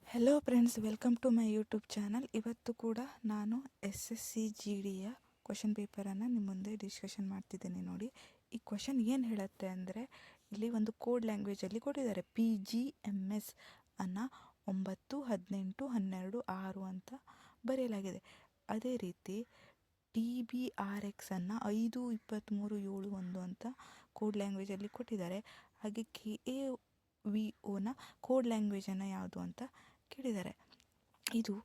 Hello friends, welcome to my YouTube channel. ಇವತ್ತು ಕೂಡ ನಾನು SSC GDಯ ಕ್ವಶನ್ ಪೇಪರನ್ನು ನಿಮ್ಮ ಮುಂದೆ ಡಿಸ್ಕಷನ್ ಮಾಡ್ತಿದ್ದೀನಿ. ನೋಡಿ, ಈ ಕ್ವಶನ್ ಏನು ಹೇಳುತ್ತೆ ಅಂದರೆ, ಇಲ್ಲಿ ಒಂದು ಕೋಡ್ ಲ್ಯಾಂಗ್ವೇಜಲ್ಲಿ ಕೊಟ್ಟಿದ್ದಾರೆ. PGMS ಅನ್ನು 9, 18, 12, 6 ಅಂತ ಬರೆಯಲಾಗಿದೆ. ಅದೇ ರೀತಿ TBRX ಅನ್ನು 5, 23, 7, 1 ಅಂತ ಕೋಡ್ ಲ್ಯಾಂಗ್ವೇಜಲ್ಲಿ ಕೊಟ್ಟಿದ್ದಾರೆ. ಹಾಗೆ KAVOನ ಕೋಡ್ ಲ್ಯಾಂಗ್ವೇಜನ್ನು ಯಾವುದು ಅಂತ ಕೇಳಿದ್ದಾರೆ. ಇದು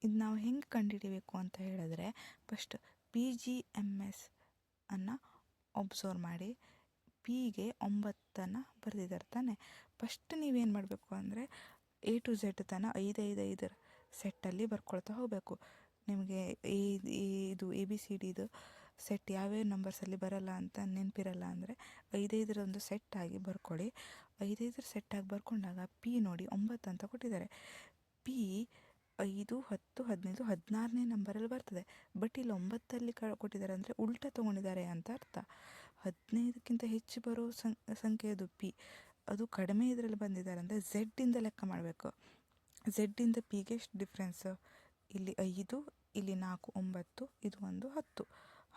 ನಾವು ಹೆಂಗೆ ಕಂಡುಹಿಡಿಬೇಕು ಅಂತ ಹೇಳಿದ್ರೆ, ಫಸ್ಟ್ PGMS ಅನ್ನು ಒಬ್ಸರ್ವ್ ಮಾಡಿ. ಪಿಗೆ 9 ಬರೆದಿದ್ದಾರೆ ತಾನೆ. ಫಸ್ಟ್ ನೀವೇನು ಮಾಡಬೇಕು ಅಂದರೆ A to Z ತನಕ 5 ಸೆಟ್ಟಲ್ಲಿ ಬರ್ಕೊಳ್ತಾ ಹೋಗಬೇಕು. ನಿಮಗೆ ಇದು ABCDದು ಸೆಟ್ ಯಾವ್ಯಾವ ನಂಬರ್ಸಲ್ಲಿ ಬರಲ್ಲ ಅಂತ ನೆನಪಿರಲ್ಲ ಅಂದರೆ 5 ಒಂದು ಸೆಟ್ಟಾಗಿ ಬರ್ಕೊಳ್ಳಿ. 5 ಸೆಟ್ಟಾಗಿ ಬರ್ಕೊಂಡಾಗ ಪಿ ನೋಡಿ 9 ಅಂತ ಕೊಟ್ಟಿದ್ದಾರೆ. ಪಿ 5, 10, 15, 16ನೇ ನಂಬರಲ್ಲಿ ಬರ್ತದೆ. ಬಟ್ ಇಲ್ಲಿ 9ಅಲ್ಲಿ ಕೊಟ್ಟಿದ್ದಾರೆ ಅಂದರೆ ಉಲ್ಟಾ ತೊಗೊಂಡಿದ್ದಾರೆ ಅಂತ ಅರ್ಥ. 15ಕ್ಕಿಂತ ಹೆಚ್ಚು ಬರೋ ಸಂಖ್ಯೆಯದು ಪಿ, ಅದು ಕಡಿಮೆ ಇದರಲ್ಲಿ ಬಂದಿದ್ದಾರೆ ಅಂದರೆ ಝೆಡ್ಡಿಂದ ಲೆಕ್ಕ ಮಾಡಬೇಕು. ಝೆಡ್ಡಿಂದ ಪಿಗೆ ಎಷ್ಟು ಡಿಫ್ರೆನ್ಸ್? ಇಲ್ಲಿ 5, ಇಲ್ಲಿ 4, 9, ಇದು 1, 10.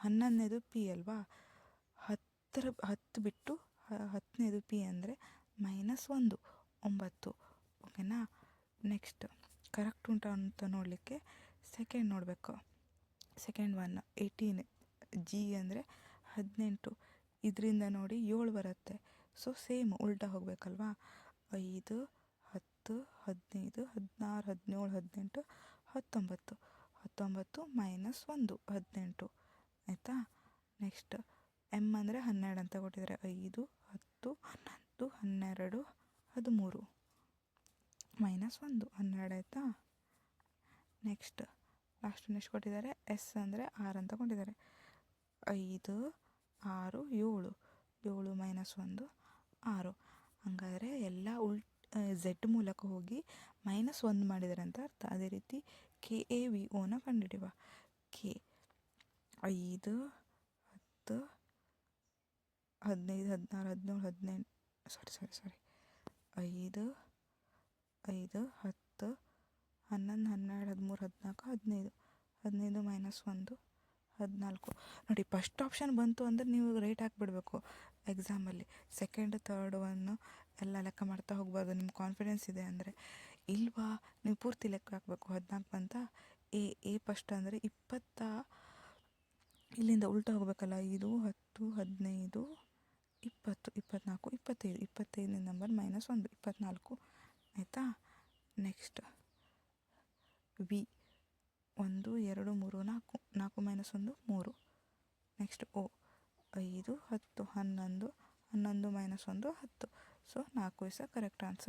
11ನೇದು ಪಿ ಅಲ್ವಾ. 10 ಬಿಟ್ಟು 10ನೇದು ಪಿ ಅಂದರೆ -1, 9. ಓಕೆನಾ? ನೆಕ್ಸ್ಟ್ ಕರೆಕ್ಟ್ ಉಂಟಾ ಅಂತ ನೋಡಲಿಕ್ಕೆ ಸೆಕೆಂಡ್ ನೋಡಬೇಕು. ಸೆಕೆಂಡ್ 1 18, G ಅಂದರೆ 18. ಇದರಿಂದ ನೋಡಿ 7 ಬರುತ್ತೆ. ಸೊ ಸೇಮ್ ಉಲ್ಟಾ ಹೋಗಬೇಕಲ್ವಾ. 5, 10, 15, 16, 17, 18, 19, -1, 18. ಆಯಿತಾ? ನೆಕ್ಸ್ಟ್ ಎಮ್ ಅಂದರೆ 12 ಅಂತ ಕೊಟ್ಟಿದ್ದಾರೆ. 5, 10, 11, 12, 13, -1, 12 ಆಯಿತಾ? ನೆಕ್ಸ್ಟ್ ಲಾಸ್ಟ್ ಕೊಟ್ಟಿದ್ದಾರೆ. ಎಸ್ ಅಂದರೆ 6 ಅಂತ ಕೊಟ್ಟಿದ್ದಾರೆ. 5, 6, 7, 7 -1, 6. ಹಾಗಾದರೆ ಎಲ್ಲ ಝೆಡ್ ಮೂಲಕ ಹೋಗಿ -1 ಮಾಡಿದ್ದಾರೆ ಅಂತ ಅರ್ಥ. ಅದೇ ರೀತಿ KAVOನ ಕಂಡುಹಿಡಿಯುವ. ಕೆ 5, 10, 15, 16, 17, 18, 5, 5, 10, 11, 12, 13, 14, 15, -1, 14. ನೋಡಿ, ಫಸ್ಟ್ ಆಪ್ಷನ್ ಬಂತು ಅಂದರೆ ನೀವು ರೇಟ್ ಹಾಕಿಬಿಡ್ಬೇಕು ಎಕ್ಸಾಮಲ್ಲಿ. ಸೆಕೆಂಡ್, ಥರ್ಡ್ ಒನ್ನು ಎಲ್ಲ ಲೆಕ್ಕ ಮಾಡ್ತಾ ಹೋಗ್ಬಾರ್ದು. ನಿಮ್ಗೆ ಕಾನ್ಫಿಡೆನ್ಸ್ ಇದೆ ಅಂದರೆ. ಇಲ್ವಾ, ನೀವು ಪೂರ್ತಿ ಲೆಕ್ಕ ಹಾಕಬೇಕು. 14 ಬಂತ. ಎ ಫಸ್ಟ್ ಅಂದರೆ 20, ಇಲ್ಲಿಂದ ಉಲ್ಟಾ ಹೋಗ್ಬೇಕಲ್ಲ. 5, 10, 15, 20, 24, 25. 25ನೇ ನಂಬರ್ -1, 24 ಆಯಿತಾ? Next we 1, 2, 3, 4, 4 -1, 3. Next O 5, 10, 11, 11 -1, 10. So 4 is correct answer.